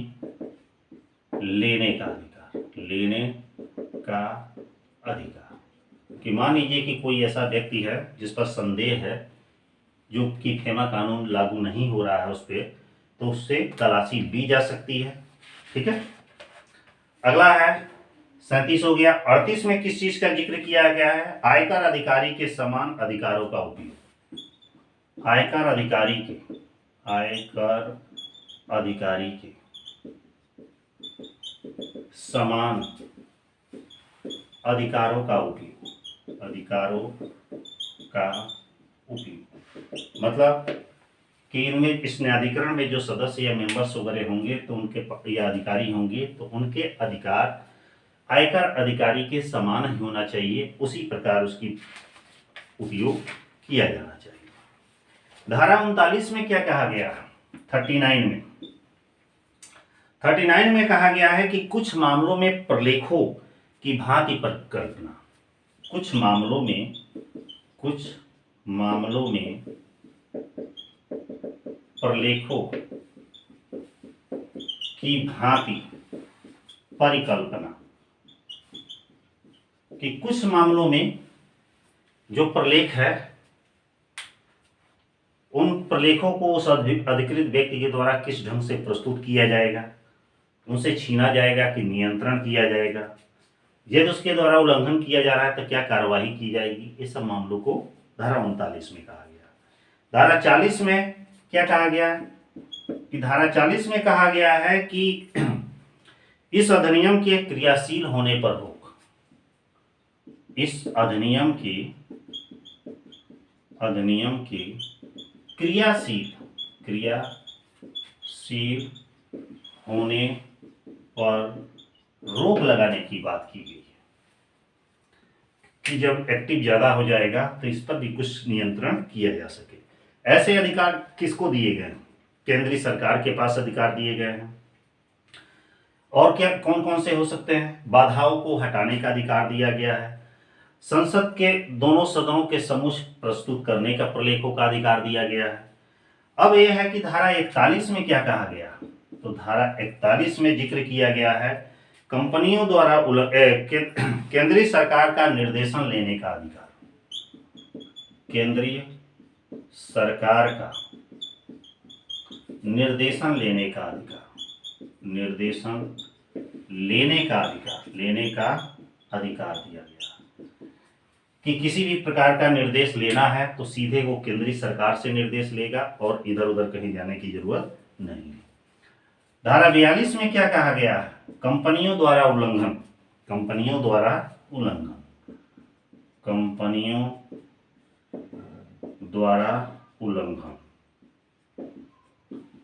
लेने का अधिकार कि मान लीजिए कि कोई ऐसा व्यक्ति है जिस पर संदेह है, जो कि खेमा कानून लागू नहीं हो रहा है उस पर, तो उससे तलाशी ली जा सकती है। ठीक है। अगला है 37 हो गया। 38 में किस चीज का जिक्र किया गया है? आयकर अधिकारी के समान अधिकारों का उपयोग। आयकर अधिकारी के समान अधिकारों का उपयोग मतलब कि इनमें, इस न्यायाधिकरण में जो सदस्य या मेंबर्स वगैरह होंगे तो उनके या अधिकारी होंगे तो उनके अधिकार आयकर अधिकारी के समान ही होना चाहिए, उसी प्रकार उसकी उपयोग किया जाना चाहिए। धारा 39 में क्या कहा गया? 39 में कहा गया है कि कुछ मामलों में प्रलेखों की भांति परिकल्पना, कुछ मामलों में प्रलेखों की भांति परिकल्पना, कि कुछ मामलों में जो प्रलेख है उन प्रलेखों को उस अधिकृत व्यक्ति के द्वारा किस ढंग से प्रस्तुत किया जाएगा, उनसे छीना जाएगा कि नियंत्रण किया जाएगा, यदि उसके द्वारा उल्लंघन किया जा रहा है तो क्या कार्यवाही की जाएगी, ये सब मामलों को धारा 39 में कहा गया। धारा 40 में क्या कहा गया कि धारा 40 में कहा गया है कि इस अधिनियम के क्रियाशील होने पर रोक। इस अधिनियम की क्रियाशील होने पर रोक लगाने की बात की गई है कि जब एक्टिव ज्यादा हो जाएगा तो इस पर भी कुछ नियंत्रण किया जा सके। ऐसे अधिकार किसको दिए गए? केंद्रीय सरकार के पास अधिकार दिए गए हैं। और क्या कौन कौन से हो सकते हैं? बाधाओं को हटाने का अधिकार दिया गया है, संसद के दोनों सदनों के समूह प्रस्तुत करने का प्रलेखों का अधिकार दिया गया है। अब यह है कि धारा 41 में क्या कहा गया? तो धारा 41 में जिक्र किया गया है कंपनियों द्वारा केंद्रीय सरकार का निर्देशन लेने का अधिकार। केंद्रीय सरकार का निर्देशन लेने का अधिकार दिया गया कि किसी भी प्रकार का निर्देश लेना है तो सीधे वो केंद्रीय सरकार से निर्देश लेगा और इधर उधर कहीं जाने की जरूरत नहीं है। धारा 42 में क्या कहा गया है? कंपनियों द्वारा उल्लंघन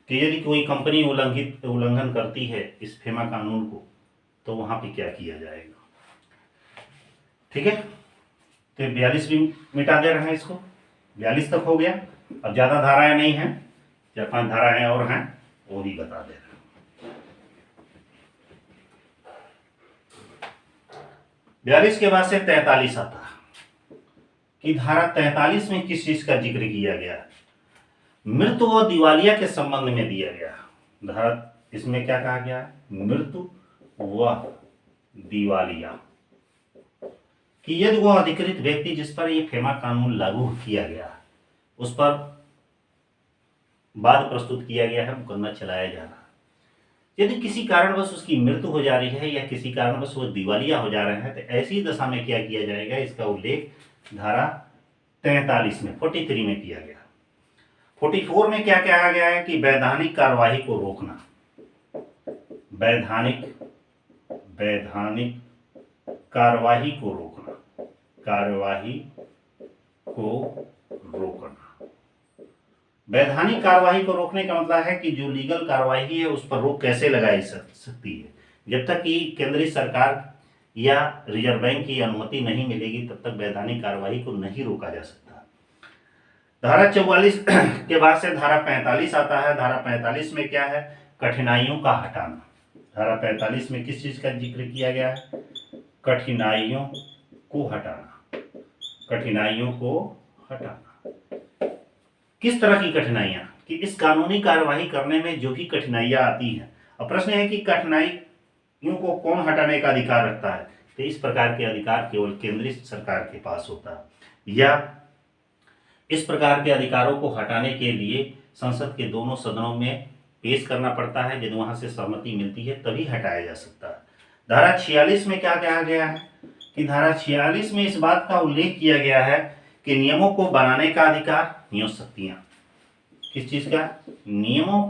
कि यदि कोई कंपनी उल्लंघन करती है इस फेमा कानून को तो वहां पे क्या किया जाएगा। ठीक है, तो 42 भी मिटा दे रहे हैं इसको। 42 तक हो गया। अब ज्यादा धाराएं नहीं हैं, 4-5 धाराएं और हैं, वो भी बता दे रहे हैं। 42 के बाद से 43 आता है कि धारा 43 में किस चीज का जिक्र किया गया है? मृत्यु व दिवालिया के संबंध में दिया गया। धारा इसमें क्या कहा गया है? मृत्यु व दिवालिया कि यदि वह अधिकृत व्यक्ति जिस पर यह फेमा कानून लागू किया गया उस पर वाद प्रस्तुत किया गया है, मुकदमा चलाया जा रहा है, यदि किसी कारणवश उसकी मृत्यु हो जा रही है या किसी कारणवश वो दिवालिया हो जा रहे हैं, तो ऐसी दशा में क्या किया जाएगा? इसका उल्लेख धारा 43 में 43 में किया गया। 44 में क्या कहा गया है कि वैधानिक कार्यवाही को रोकना, वैधानिक कार्यवाही को रोकना, कार्यवाही को रोकना। वैधानिक कार्यवाही को रोकने का मतलब है कि जो लीगल कार्यवाही है उस पर रोक कैसे लगाई सकती है। जब तक कि केंद्रीय सरकार या रिजर्व बैंक की अनुमति नहीं मिलेगी तब तक वैधानिक कार्यवाही को नहीं रोका जा सकता। धारा 44 के बाद से धारा 45 आता है। धारा 45 में क्या है? कठिनाइयों का हटाना। धारा 45 में किस चीज का जिक्र किया गया है? कठिनाइयों को हटाना, कठिनाइयों को हटाना। किस तरह की कठिनाइयां? कि इस कानूनी कार्यवाही करने में जो भी कठिनाइयां आती हैं। अब प्रश्न है कि कठिनाइयों को कौन हटाने का अधिकार रखता है? तो इस प्रकार के अधिकार केवल केंद्रीय सरकार के पास होता है, या इस प्रकार के अधिकारों को हटाने के लिए संसद के दोनों सदनों में पेश करना पड़ता है। यदि वहां से सहमति मिलती है तभी हटाया जा सकता है। धारा 46 में क्या कहा गया है? कि धारा 46 में इस बात का उल्लेख किया गया है कि नियमों को बनाने का अधिकार, नियम शक्तियां, किस चीज का? नियमों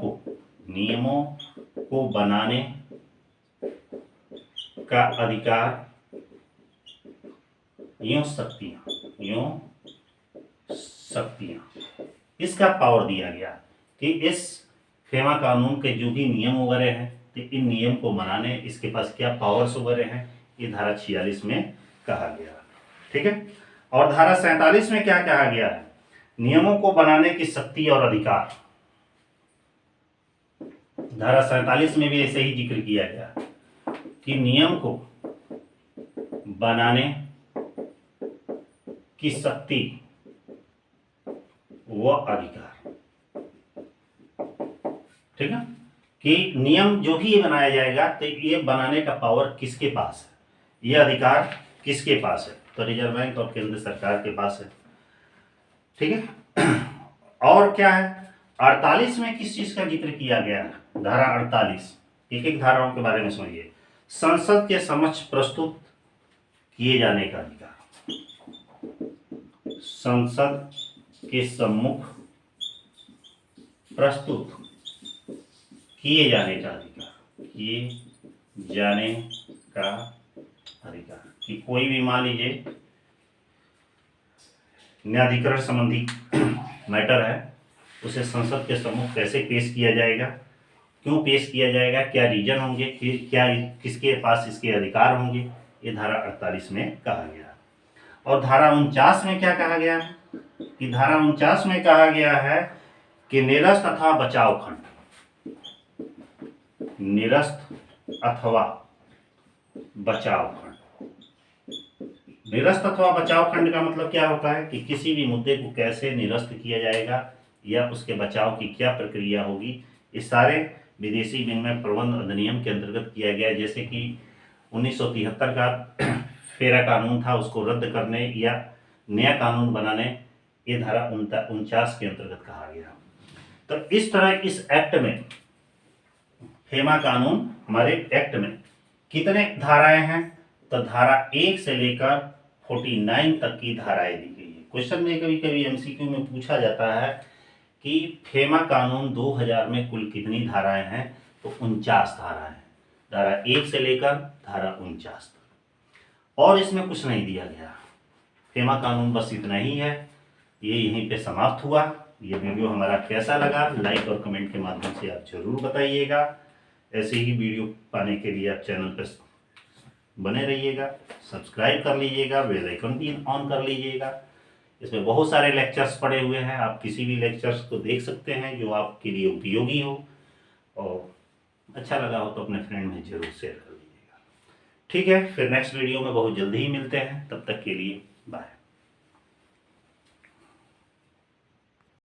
को बनाने का अधिकार, यूं शक्तियां, इसका पावर दिया गया कि इस फेमा कानून के जो भी नियम वगैरह हैं तो इन नियम को बनाने इसके पास क्या पावर्स वगैरह हैं, ये धारा 46 में कहा गया। ठीक है। और धारा 47 में क्या कहा गया है? नियमों को बनाने की शक्ति और अधिकार। धारा 47 में भी ऐसे ही जिक्र किया गया कि नियम को बनाने की शक्ति व अधिकार। ठीक है। कि नियम जो भी ये बनाया जाएगा तो ये बनाने का पावर किसके पास है, ये अधिकार किसके पास है? तो रिजर्व बैंक और केंद्र सरकार के पास है। ठीक है। और क्या है? 48 में किस चीज का जिक्र किया गया है? धारा 48, एक एक धाराओं के बारे में समझिए। संसद के समक्ष प्रस्तुत किए जाने का अधिकार, संसद के सम्मुख प्रस्तुत किए जाने का अधिकार, किए जाने का अधिकार। कि कोई भी मान लीजिए न्यायाधिकरण संबंधी मैटर है, उसे संसद के सम्मुख कैसे पेश किया जाएगा, क्यों पेश किया जाएगा, क्या रीजन होंगे, क्या किसके पास इसके अधिकार होंगे, ये धारा 48 में कहा गया। और धारा 49 में क्या कहा गया है? कि धारा 49 में कहा गया है कि निरस्त अथवा बचाव खंड, निरस्त अथवा बचाव खंड। निरस्त अथवा बचाव खंड का मतलब क्या होता है? कि किसी भी मुद्दे को कैसे निरस्त किया जाएगा या उसके बचाव की क्या प्रक्रिया होगी, इस सारे विदेशी विनिमय प्रबंध अधिनियम के अंतर्गत किया गया। जैसे कि 1973 का फेरा कानून था, उसको रद्द करने या नया कानून बनाने ये धारा 49 के अंतर्गत कहा गया। तो इस तरह इस एक्ट में, फेमा कानून हमारे एक्ट में कितने धाराएं हैं? तो धारा 1 से लेकर 49 तक की धाराएं दी गई है। क्वेश्चन में कभी कभी एमसीक्यू में पूछा जाता है कि फेमा कानून 2000 में कुल कितनी धाराएं हैं? तो 49 धाराएं हैं, धारा 1 से लेकर धारा 49 तक। और इसमें कुछ नहीं दिया गया। फेमा कानून बस इतना ही है। ये यहीं पे समाप्त हुआ। ये वीडियो हमारा कैसा लगा, लाइक और कमेंट के माध्यम से आप जरूर बताइएगा। ऐसे ही वीडियो पाने के लिए आप चैनल पर बने रहिएगा, सब्सक्राइब कर लीजिएगा, बेल आइकन भी ऑन कर लीजिएगा। इसमें बहुत सारे लेक्चर्स पड़े हुए हैं, आप किसी भी लेक्चर्स को देख सकते हैं जो आपके लिए उपयोगी हो, और अच्छा लगा हो तो अपने फ्रेंड में जरूर शेयर कर लीजिएगा। ठीक है, फिर नेक्स्ट वीडियो में बहुत जल्दी ही मिलते हैं। तब तक के लिए बाय।